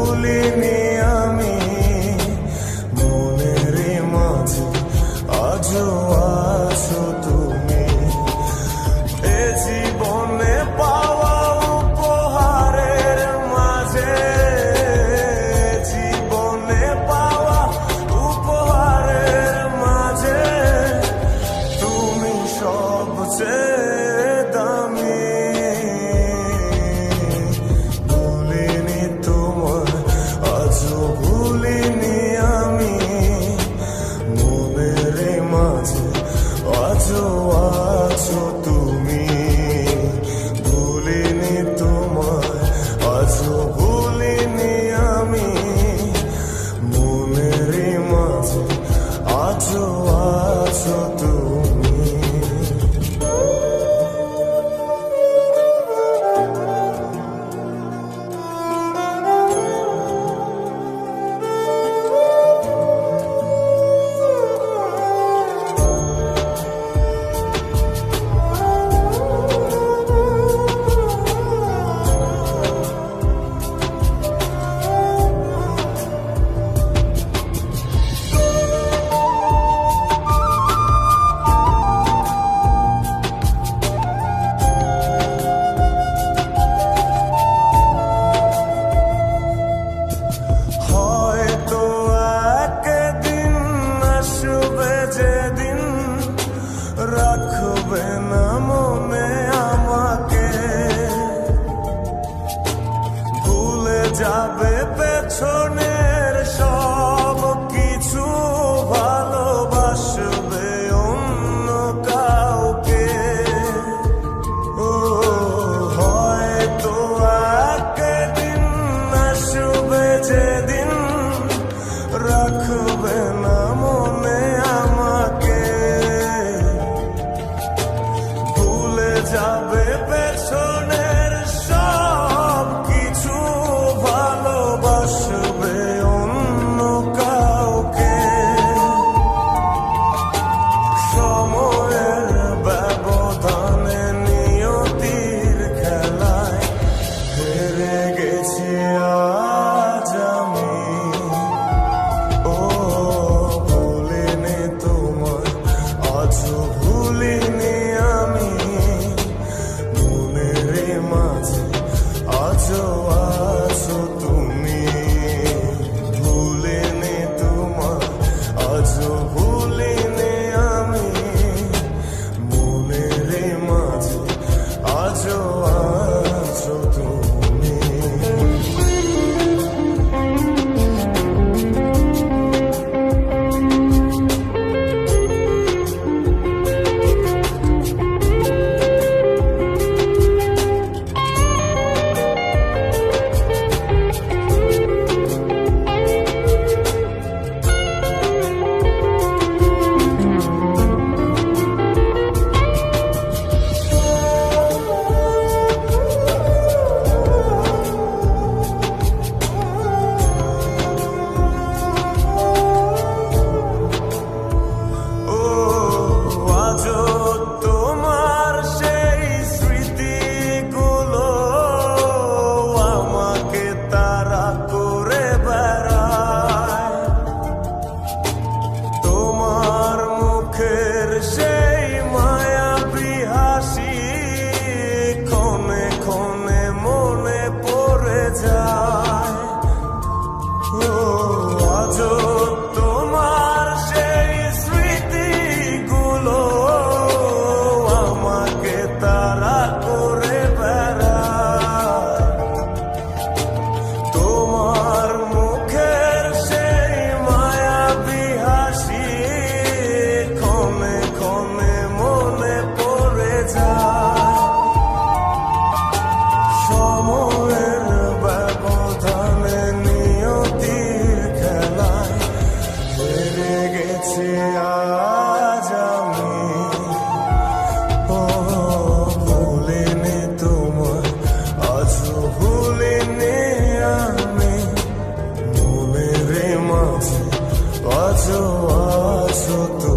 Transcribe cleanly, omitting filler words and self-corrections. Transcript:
ভুলিনি আমি, মনের মাঝে আজও আছো তুমি। এ জীবনে পাওয়া উপহারের মাঝে, জীবনে পাওয়া উপহারের মাঝে তুমি সবচেয়ে দামি। ভুলিনি তোমায়, আজও ভুলিনি আমি, মনের মাঝে আজও আছো তুমি। ভুলিনি তোমায়, আজও ভুলিনি আমি, মনের মাঝে আজও আছো তুমি। হয়তো একদিন আসবে যেদিন রাখবে না মনে আমাকে, ভুলে যাবে পেছনের সব কিছু, ভালোবাসবে অন্য কাউকে। ও হয়তো একদিন আসবে যেদিন রাখবে না মনে আমাকে, ভুলে যাবে পেছনের সব কিছু, ভালোবাসবে অন্য কাউকে। সময়ের ব্যবধানে নিয়তির খেলায় হেরে গেছি আজ আমি। ও ভুলিনি তোমায়, আজও ভুলিনি আমি, মনের মাঝে আজও আছো তুমি। ভুলিনি তোমায়, আজও ভুলিনি আমি, মনের মাঝে আজও আছো তুমি। ও আজও তোমার সেই স্মৃতিগুলো আমাকে তাড়া করে বেড়ায়, তোমার মুখের সেই মায়াবী হাসি ক্ষণে ক্ষণে মনে পড়ে যায়। ও আজও তোমার সেই স্মৃতিগুলো আমাকে তাড়া করে বেড়ায়, তোমার মুখের সেই মায়াবী হাসি ক্ষণে ক্ষণে মনে পড়ে যায়। সময়ের ব্যবধানে নিয়তির খেলায় হেরে গেছি আজ আমি। ও ভুলিনি তোমায়, আজও ভুলিনি আমি, মনের মাঝে আজও আছো তুমি।